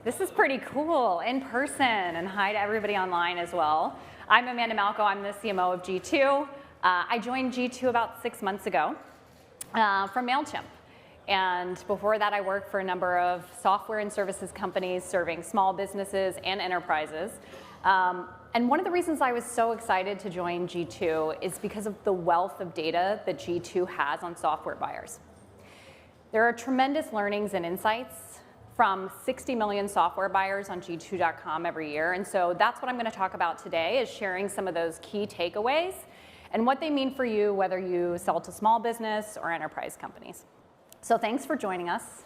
This is pretty cool, in person, and hi to everybody online as well. I'm Amanda Malko, I'm the CMO of G2. I joined G2 about 6 months ago from MailChimp. And before that, I worked for a number of software and services companies serving small businesses and enterprises. And one of the reasons I was so excited to join G2 is because of the wealth of data that G2 has on software buyers. There are tremendous learnings and insights from 60 million software buyers on G2.com every year. And so that's what I'm going to talk about today, is sharing some of those key takeaways and what they mean for you, whether you sell to small business or enterprise companies. So thanks for joining us.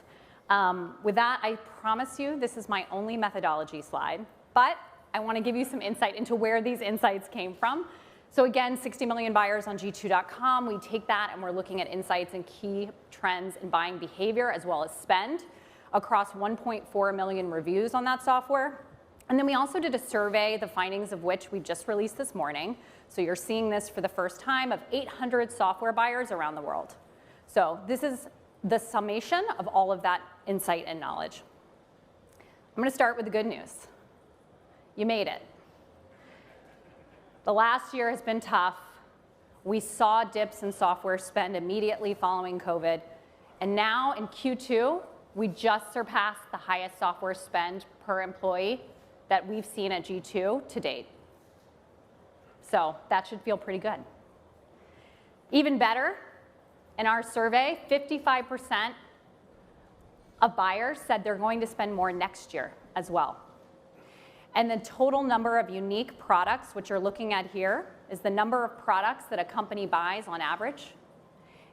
With that, I promise you this is my only methodology slide, but I want to give you some insight into where these insights came from. So again, 60 million buyers on G2.com. We take that and we're looking at insights and key trends in buying behavior as well as spend across 1.4 million reviews on that software. And then we also did a survey, the findings of which we just released this morning. So you're seeing this for the first time, of 800 software buyers around the world. So this is the summation of all of that insight and knowledge. I'm going to start with the good news. You made it. The last year has been tough. We saw dips in software spend immediately following COVID. And now in Q2, we just surpassed the highest software spend per employee that we've seen at G2 to date. So that should feel pretty good. Even better, in our survey, 55% of buyers said they're going to spend more next year as well. And the total number of unique products, which you're looking at here, is the number of products that a company buys on average.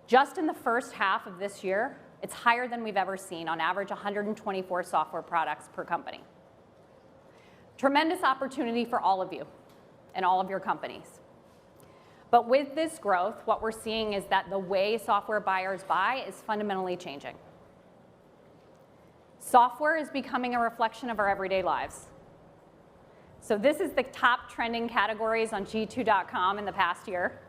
Just in the first half of this year, it's higher than we've ever seen, on average 124 software products per company. Tremendous opportunity for all of you and all of your companies. But with this growth, what we're seeing is that the way software buyers buy is fundamentally changing. Software is becoming a reflection of our everyday lives. So this is the top trending categories on G2.com in the past year.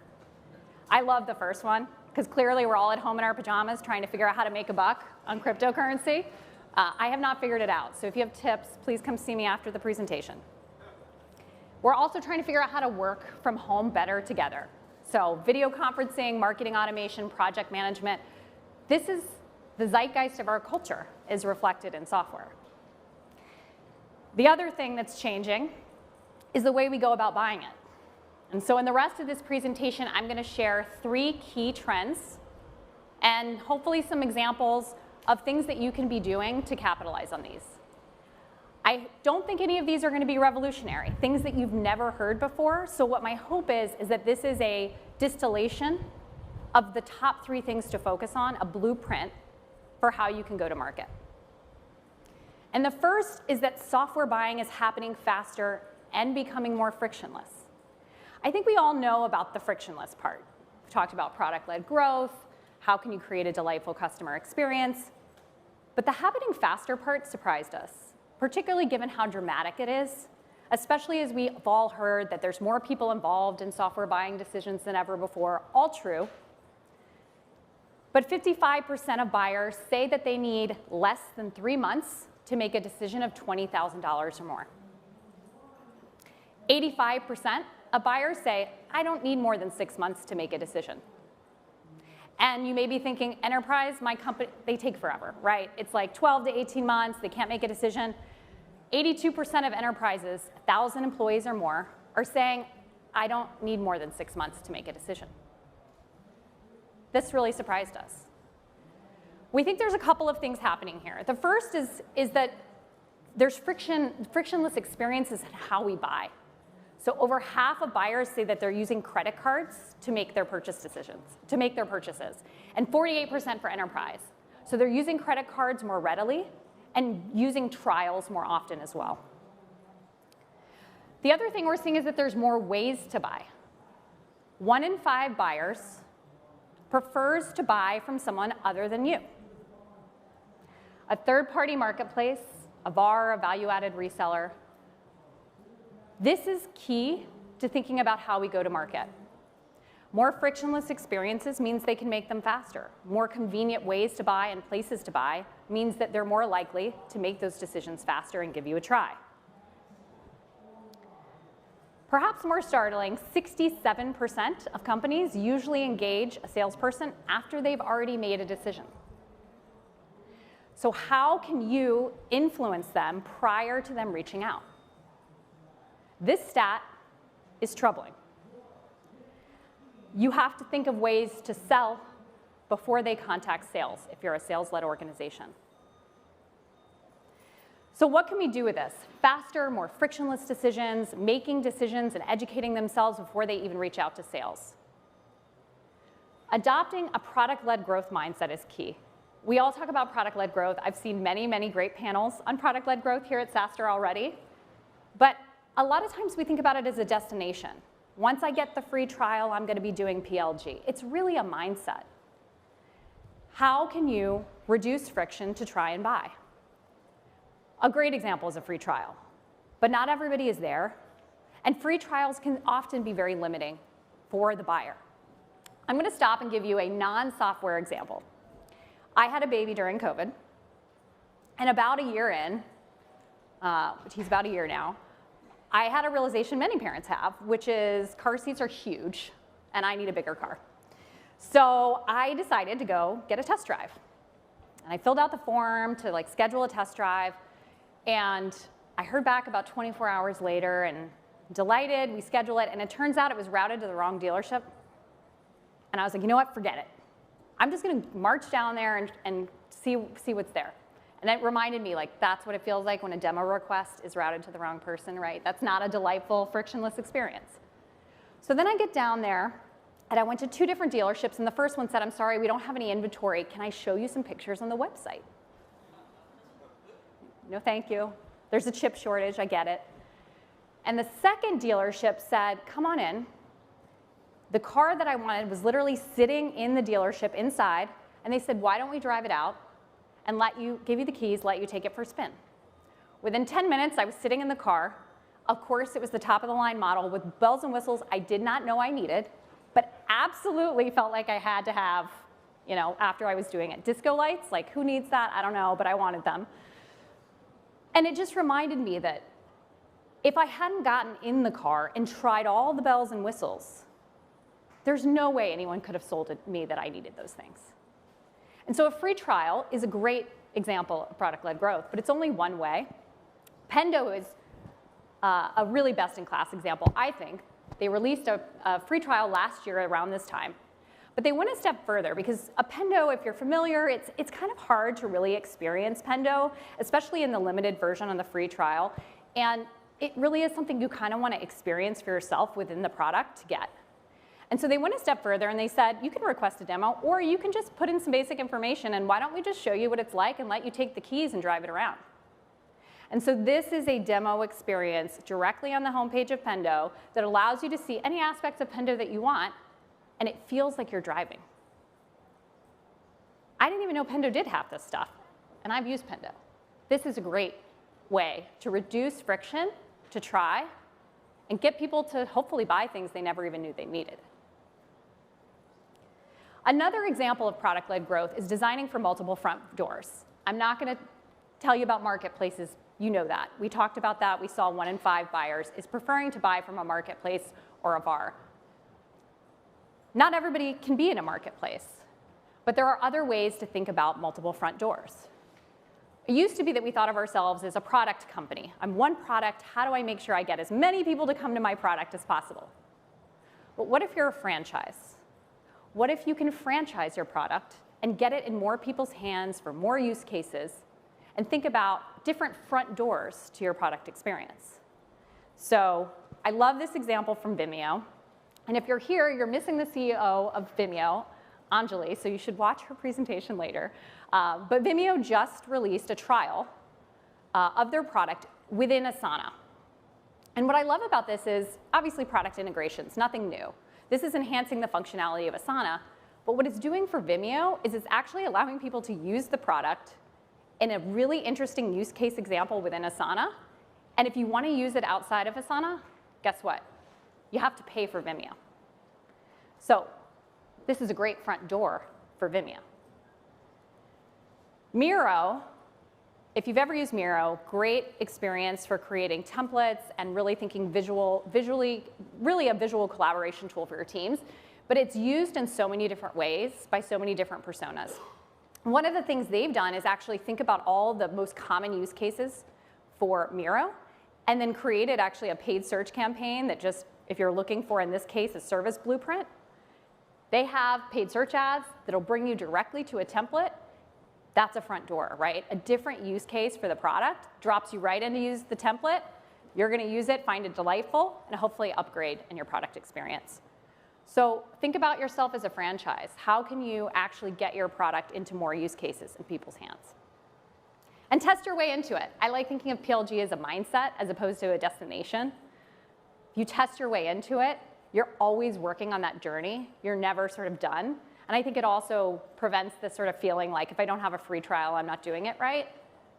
I love the first one, because clearly we're all at home in our pajamas trying to figure out how to make a buck on cryptocurrency. I have not figured it out, so if you have tips, please come see me after the presentation. We're also trying to figure out how to work from home better together. So video conferencing, marketing automation, project management. This is the zeitgeist of our culture, is reflected in software. The other thing that's changing is the way we go about buying it. And so in the rest of this presentation, I'm going to share 3 key trends and hopefully some examples of things that you can be doing to capitalize on these. I don't think any of these are going to be revolutionary, things that you've never heard before. So what my hope is that this is a distillation of the top 3 things to focus on, a blueprint for how you can go to market. And the first is that software buying is happening faster and becoming more frictionless. I think we all know about the frictionless part. We've talked about product-led growth, how can you create a delightful customer experience. But the happening faster part surprised us, particularly given how dramatic it is, especially as we've all heard that there's more people involved in software buying decisions than ever before. All true. But 55% of buyers say that they need less than 3 months to make a decision of $20,000 or more. 85% of buyers say, I don't need more than 6 months to make a decision. And you may be thinking, enterprise, my company, they take forever, right? It's like 12 to 18 months, they can't make a decision. 82% of enterprises, 1,000 employees or more, are saying, I don't need more than 6 months to make a decision. This really surprised us. We think there's a couple of things happening here. The first is that there's frictionless experiences in how we buy. So over half of buyers say that they're using credit cards to make their purchase decisions, to make their purchases, and 48% for enterprise. So they're using credit cards more readily and using trials more often as well. The other thing we're seeing is that there's more ways to buy. 1 in 5 buyers prefers to buy from someone other than you. A third-party marketplace, a VAR, a value-added reseller. This is key to thinking about how we go to market. More frictionless experiences means they can make them faster. More convenient ways to buy and places to buy means that they're more likely to make those decisions faster and give you a try. Perhaps more startling, 67% of companies usually engage a salesperson after they've already made a decision. So how can you influence them prior to them reaching out? This stat is troubling. You have to think of ways to sell before they contact sales if you're a sales-led organization. So what can we do with this? Faster, more frictionless decisions, making decisions and educating themselves before they even reach out to sales. Adopting a product-led growth mindset is key. We all talk about product-led growth. I've seen many, many great panels on product-led growth here at SaaStr already. But a lot of times we think about it as a destination. Once I get the free trial, I'm going to be doing PLG. It's really a mindset. How can you reduce friction to try and buy? A great example is a free trial. But not everybody is there. And free trials can often be very limiting for the buyer. I'm going to stop and give you a non-software example. I had a baby during COVID. And about a year in, he's about a year now, I had a realization many parents have, which is car seats are huge, and I need a bigger car. So I decided to go get a test drive. And I filled out the form to schedule a test drive. And I heard back about 24 hours later, and delighted, we schedule it, and it turns out it was routed to the wrong dealership. And I was like, you know what, forget it. I'm just going to march down there and see what's there. And it reminded me, that's what it feels like when a demo request is routed to the wrong person, right? That's not a delightful, frictionless experience. So then I get down there, and I went to 2 different dealerships, and the first one said, I'm sorry, we don't have any inventory. Can I show you some pictures on the website? No, thank you. There's a chip shortage, I get it. And the second dealership said, come on in. The car that I wanted was literally sitting in the dealership inside, and they said, why don't we drive it out and give you the keys, let you take it for a spin. Within 10 minutes, I was sitting in the car. Of course, it was the top of the line model with bells and whistles I did not know I needed, but absolutely felt like I had to have, after I was doing it. Disco lights, who needs that? I don't know, but I wanted them. And it just reminded me that if I hadn't gotten in the car and tried all the bells and whistles, there's no way anyone could have sold me that I needed those things. And so a free trial is a great example of product-led growth, but it's only one way. Pendo is a really best-in-class example, I think. They released a free trial last year around this time. But they went a step further because a Pendo, if you're familiar, it's kind of hard to really experience Pendo, especially in the limited version on the free trial. And it really is something you kind of want to experience for yourself within the product to get. And so they went a step further and they said, you can request a demo, or you can just put in some basic information, and why don't we just show you what it's like and let you take the keys and drive it around. And so this is a demo experience directly on the homepage of Pendo that allows you to see any aspects of Pendo that you want, and it feels like you're driving. I didn't even know Pendo did half this stuff, and I've used Pendo. This is a great way to reduce friction, to try, and get people to hopefully buy things they never even knew they needed. Another example of product-led growth is designing for multiple front doors. I'm not going to tell you about marketplaces. You know that. We talked about that. We saw 1 in 5 buyers is preferring to buy from a marketplace or a VAR. Not everybody can be in a marketplace, but there are other ways to think about multiple front doors. It used to be that we thought of ourselves as a product company. I'm one product. How do I make sure I get as many people to come to my product as possible? But what if you're a franchise? What if you can franchise your product and get it in more people's hands for more use cases, and think about different front doors to your product experience? So I love this example from Vimeo. And if you're here, you're missing the CEO of Vimeo, Anjali, so you should watch her presentation later. But Vimeo just released a trial of their product within Asana. And what I love about this is, obviously, product integrations, nothing new. This is enhancing the functionality of Asana. But what it's doing for Vimeo is it's actually allowing people to use the product in a really interesting use case example within Asana. And if you want to use it outside of Asana, guess what? You have to pay for Vimeo. So this is a great front door for Vimeo. Miro, if you've ever used Miro, great experience for creating templates and really thinking visually, really a visual collaboration tool for your teams. But it's used in so many different ways by so many different personas. One of the things they've done is actually think about all the most common use cases for Miro, and then created actually a paid search campaign that just, if you're looking for, in this case, a service blueprint, they have paid search ads that'll bring you directly to a template. That's a front door, right? A different use case for the product drops you right in to use the template. You're going to use it, find it delightful, and hopefully upgrade in your product experience. So think about yourself as a franchise. How can you actually get your product into more use cases in people's hands? And test your way into it. I like thinking of PLG as a mindset as opposed to a destination. If you test your way into it, you're always working on that journey. You're never sort of done. And I think it also prevents this sort of feeling like, if I don't have a free trial, I'm not doing it right.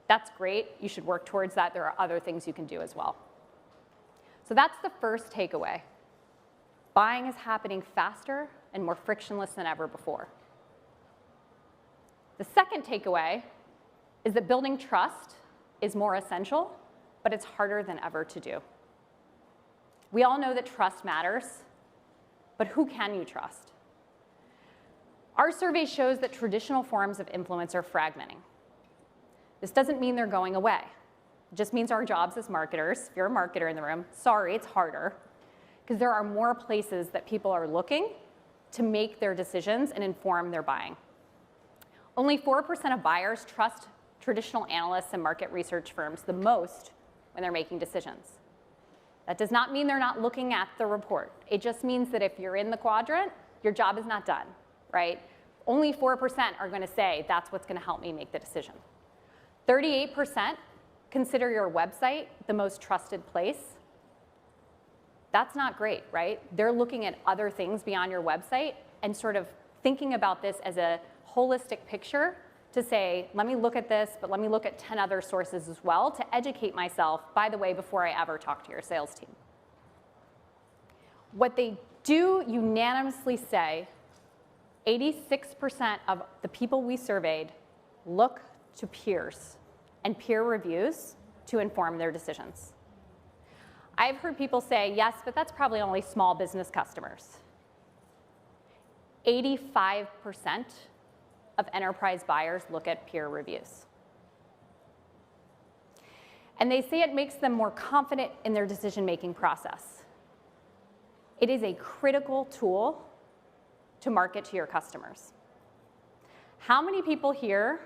That's great. You should work towards that. There are other things you can do as well. So that's the first takeaway. Buying is happening faster and more frictionless than ever before. The second takeaway is that building trust is more essential, but it's harder than ever to do. We all know that trust matters, but who can you trust? Our survey shows that traditional forms of influence are fragmenting. This doesn't mean they're going away. It just means our jobs as marketers, if you're a marketer in the room, sorry, it's harder, because there are more places that people are looking to make their decisions and inform their buying. Only 4% of buyers trust traditional analysts and market research firms the most when they're making decisions. That does not mean they're not looking at the report. It just means that if you're in the quadrant, your job is not done, right? Only 4% are going to say, that's what's going to help me make the decision. 38% consider your website the most trusted place. That's not great, right? They're looking at other things beyond your website and sort of thinking about this as a holistic picture to say, let me look at this, but let me look at 10 other sources as well to educate myself, by the way, before I ever talk to your sales team. What they do unanimously say, 86% of the people we surveyed look to peers and peer reviews to inform their decisions. I've heard people say, yes, but that's probably only small business customers. 85% of enterprise buyers look at peer reviews. And they say it makes them more confident in their decision-making process. It is a critical tool to market to your customers. How many people here,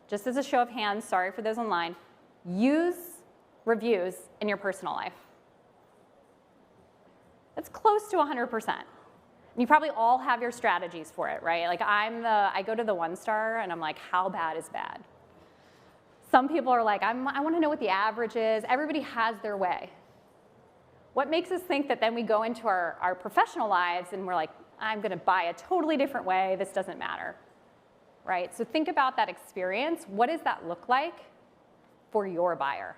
just as a show of hands, sorry for those online, use reviews in your personal life? That's close to 100%. You probably all have your strategies for it, right? Like I go to the 1-star and I'm like, how bad is bad? Some people are like, I want to know what the average is. Everybody has their way. What makes us think that then we go into our professional lives and we're like, I'm going to buy a totally different way. This doesn't matter, right? So think about that experience. What does that look like for your buyer?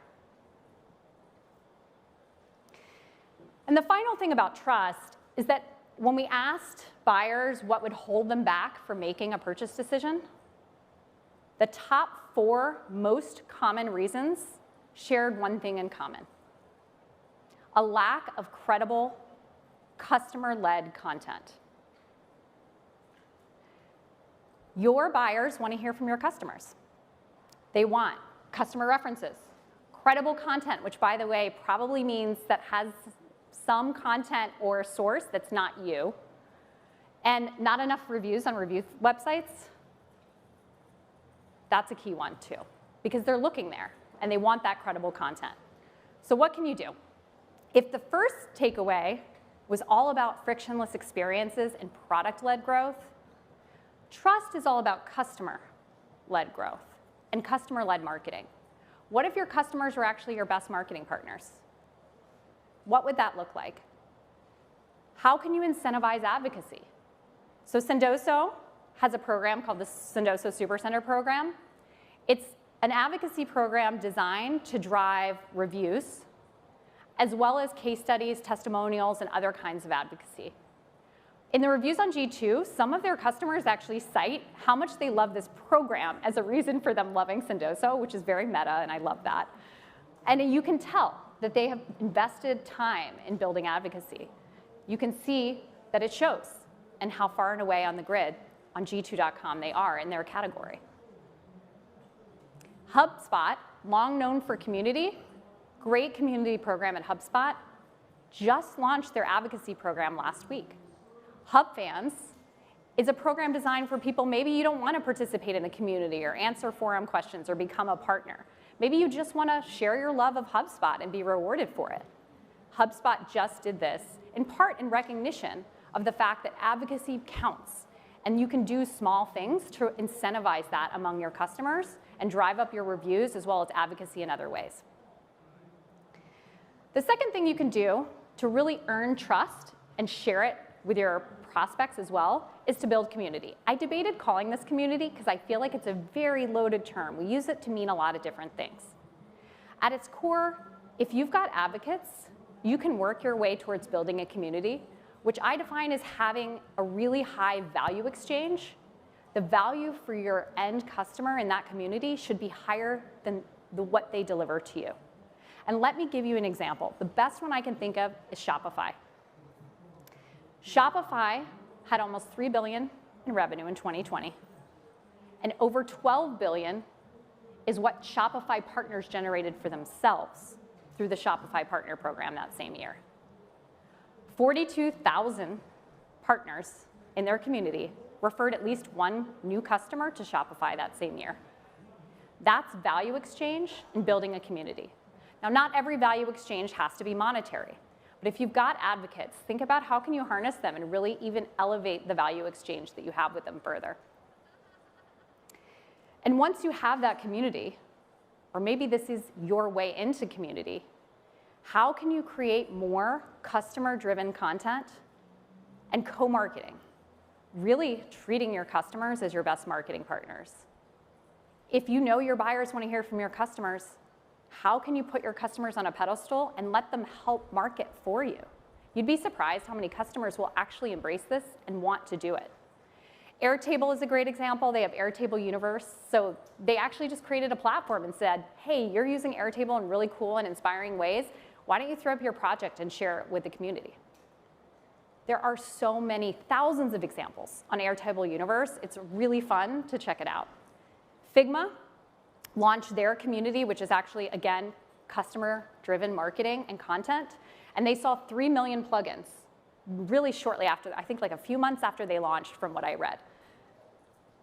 And the final thing about trust is that when we asked buyers what would hold them back from making a purchase decision, the top 4 most common reasons shared one thing in common: a lack of credible, customer-led content. Your buyers want to hear from your customers. They want customer references, credible content, which, by the way, probably means that has some content or source that's not you, and not enough reviews on review websites. That's a key one, too, because they're looking there, and they want that credible content. So what can you do? If the first takeaway was all about frictionless experiences and product-led growth, trust is all about customer-led growth and customer-led marketing. What if your customers were actually your best marketing partners? What would that look like? How can you incentivize advocacy? So Sendoso has a program called the Sendoso Supercenter program. It's an advocacy program designed to drive reviews, as well as case studies, testimonials, and other kinds of advocacy. In the reviews on G2, some of their customers actually cite how much they love this program as a reason for them loving Sendoso, which is very meta, and I love that. And you can tell that they have invested time in building advocacy. You can see that it shows and how far and away on the grid on G2.com they are in their category. HubSpot, long known for community, great community program at HubSpot, just launched their advocacy program last week. HubFans is a program designed for people maybe you don't want to participate in the community or answer forum questions or become a partner. Maybe you just want to share your love of HubSpot and be rewarded for it. HubSpot just did this, in part in recognition of the fact that advocacy counts, and you can do small things to incentivize that among your customers and drive up your reviews as well as advocacy in other ways. The second thing you can do to really earn trust and share it with your prospects as well is to build community. I debated calling this community because I feel like it's a very loaded term. We use it to mean a lot of different things. At its core, if you've got advocates, you can work your way towards building a community, which I define as having a really high value exchange. The value for your end customer in that community should be higher than what they deliver to you. And let me give you an example. The best one I can think of is Shopify. Shopify had almost $3 billion in revenue in 2020, and over $12 billion is what Shopify partners generated for themselves through the Shopify Partner Program that same year. 42,000 partners in their community referred at least one new customer to Shopify that same year. That's value exchange and building a community. Now, not every value exchange has to be monetary. But if you've got advocates, think about how can you harness them and really even elevate the value exchange that you have with them further. And once you have that community, or maybe this is your way into community, how can you create more customer-driven content and co-marketing, really treating your customers as your best marketing partners? If you know your buyers want to hear from your customers, how can you put your customers on a pedestal and let them help market for you? You'd be surprised how many customers will actually embrace this and want to do it. Airtable is a great example. They have Airtable Universe. So they actually just created a platform and said, hey, you're using Airtable in really cool and inspiring ways. Why don't you throw up your project and share it with the community? There are so many, thousands of examples on Airtable Universe. It's really fun to check it out. Figma launched their community, which is actually, again, customer-driven marketing and content. And they saw 3 million plugins really shortly after, I think like a few months after they launched from what I read.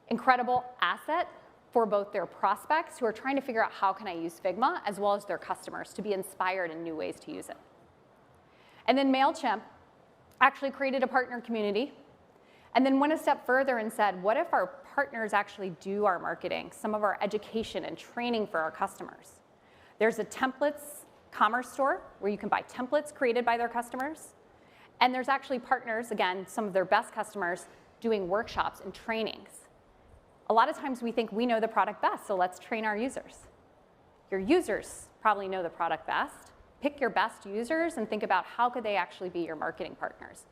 Incredible asset for both their prospects who are trying to figure out how can I use Figma, as well as their customers to be inspired in new ways to use it. And then MailChimp actually created a partner community and then went a step further and said, what if our partners actually do our marketing, some of our education and training for our customers? There's a templates commerce store where you can buy templates created by their customers. And there's actually partners, again, some of their best customers, doing workshops and trainings. A lot of times we think we know the product best, so let's train our users. Your users probably know the product best. Pick your best users and think about how could they actually be your marketing partners.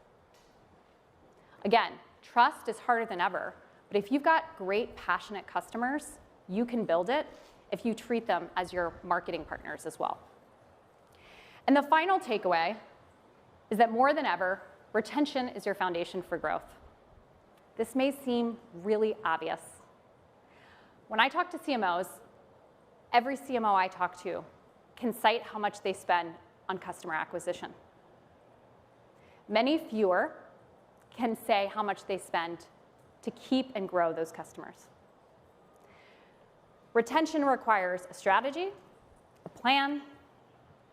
Again, trust is harder than ever, but if you've got great, passionate customers, you can build it if you treat them as your marketing partners as well. And the final takeaway is that more than ever, retention is your foundation for growth. This may seem really obvious. When I talk to CMOs, every CMO I talk to can cite how much they spend on customer acquisition. Many fewer can say how much they spend to keep and grow those customers. Retention requires a strategy, a plan,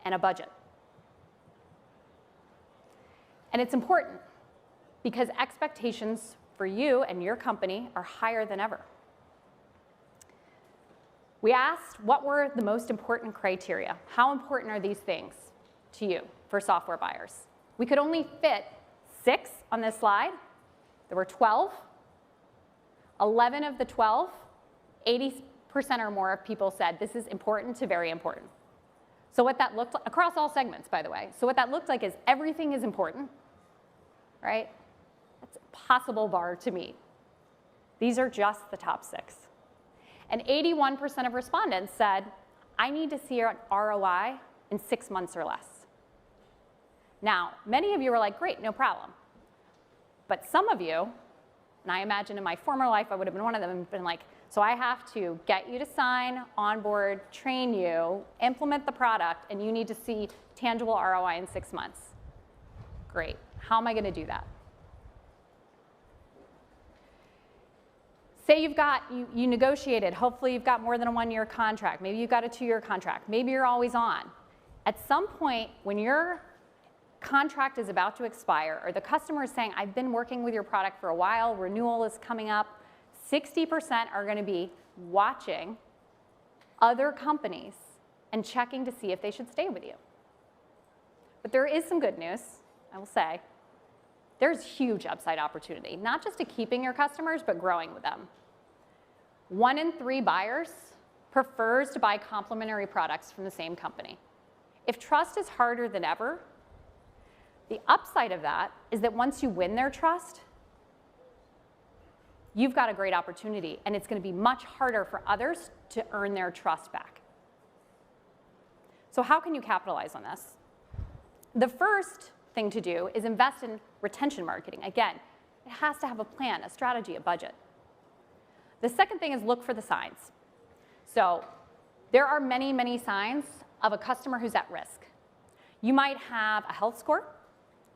and a budget. And it's important because expectations for you and your company are higher than ever. We asked what were the most important criteria. How important are these things to you for software buyers? We could only fit 6 on this slide. There were 12. 11 of the 12, 80% or more of people said this is important to very important. So what that looked like, across all segments, by the way. So what that looked like is everything is important, right? That's possible bar to meet. These are just the top 6. And 81% of respondents said, I need to see an ROI in 6 months or less. Now, many of you are like, great, no problem. But some of you, and I imagine in my former life I would have been one of them, and been like, so I have to get you to sign, onboard, train you, implement the product, and you need to see tangible ROI in 6 months. Great. How am I going to do that? Say you negotiated, hopefully you've got more than a 1-year contract, maybe you've got a 2-year contract, maybe you're always on. At some point, when your contract is about to expire, or the customer is saying, I've been working with your product for a while, renewal is coming up, 60% are going to be watching other companies and checking to see if they should stay with you. But there is some good news, I will say. There's huge upside opportunity, not just to keeping your customers, but growing with them. 1 in 3 buyers prefers to buy complementary products from the same company. If trust is harder than ever, the upside of that is that once you win their trust, you've got a great opportunity, and it's going to be much harder for others to earn their trust back. So how can you capitalize on this? The first thing to do is invest in retention marketing. Again, it has to have a plan, a strategy, a budget. The second thing is look for the signs. So there are many, many signs of a customer who's at risk. You might have a health score.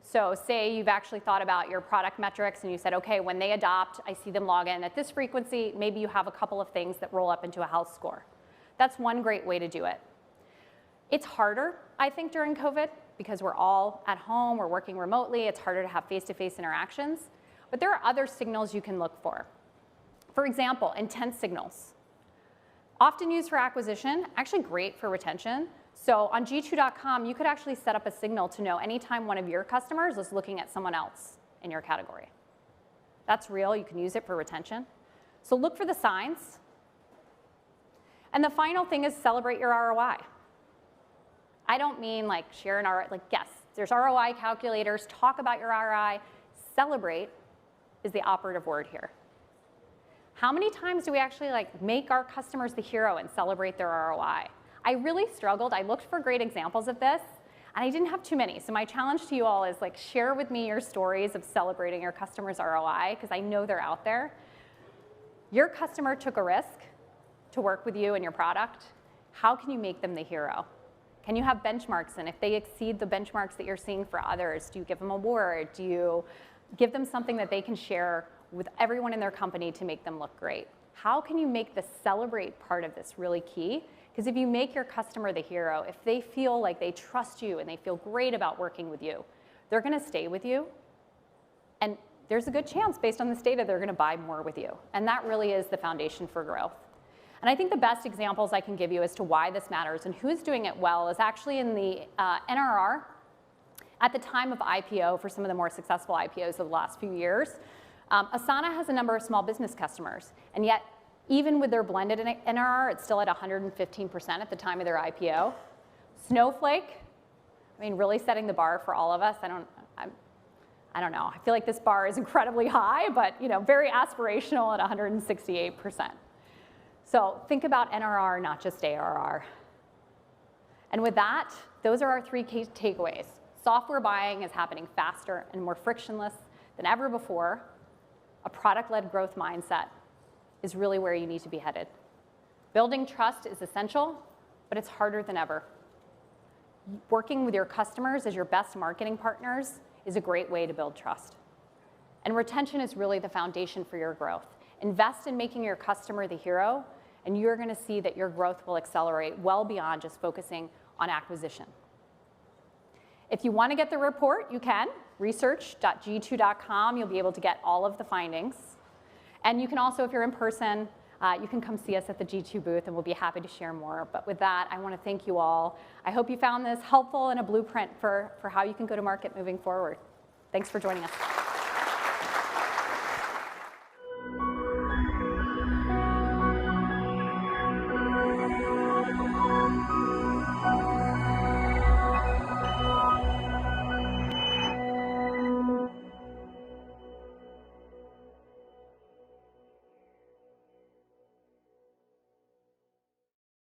So say you've actually thought about your product metrics and you said, okay, when they adopt, I see them log in at this frequency. Maybe you have a couple of things that roll up into a health score. That's one great way to do it. It's harder, I think, during COVID because we're all at home, we're working remotely. It's harder to have face-to-face interactions. But there are other signals you can look for. For example, intent signals. Often used for acquisition, actually great for retention. So on G2.com, you could actually set up a signal to know anytime one of your customers is looking at someone else in your category. That's real. You can use it for retention. So look for the signs. And the final thing is celebrate your ROI. I don't mean like share an ROI, like yes, there's ROI calculators, talk about your ROI. Celebrate is the operative word here. How many times do we actually like make our customers the hero and celebrate their ROI? I really struggled. I looked for great examples of this, and I didn't have too many. So my challenge to you all is like share with me your stories of celebrating your customers' ROI, because I know they're out there. Your customer took a risk to work with you and your product. How can you make them the hero? Can you have benchmarks? And if they exceed the benchmarks that you're seeing for others, do you give them an award? Do you give them something that they can share with everyone in their company to make them look great? How can you make the celebrate part of this really key? Because if you make your customer the hero, if they feel like they trust you and they feel great about working with you, they're going to stay with you. And there's a good chance, based on this data, they're going to buy more with you. And that really is the foundation for growth. And I think the best examples I can give you as to why this matters and who's doing it well is actually in the NRR at the time of IPO for some of the more successful IPOs of the last few years. Asana has a number of small business customers, and yet even with their blended NRR, it's still at 115% at the time of their IPO. Snowflake, I mean, really setting the bar for all of us. I don't know. I feel like this bar is incredibly high, but very aspirational at 168%. So think about NRR, not just ARR. And with that, those are our 3 key takeaways. Software buying is happening faster and more frictionless than ever before. A product-led growth mindset is really where you need to be headed. Building trust is essential, but it's harder than ever. Working with your customers as your best marketing partners is a great way to build trust. And retention is really the foundation for your growth. Invest in making your customer the hero, and you're going to see that your growth will accelerate well beyond just focusing on acquisition. If you want to get the report, you can. Research.g2.com. You'll be able to get all of the findings. And you can also, if you're in person, you can come see us at the G2 booth, and we'll be happy to share more. But with that, I want to thank you all. I hope you found this helpful and a blueprint for how you can go to market moving forward. Thanks for joining us.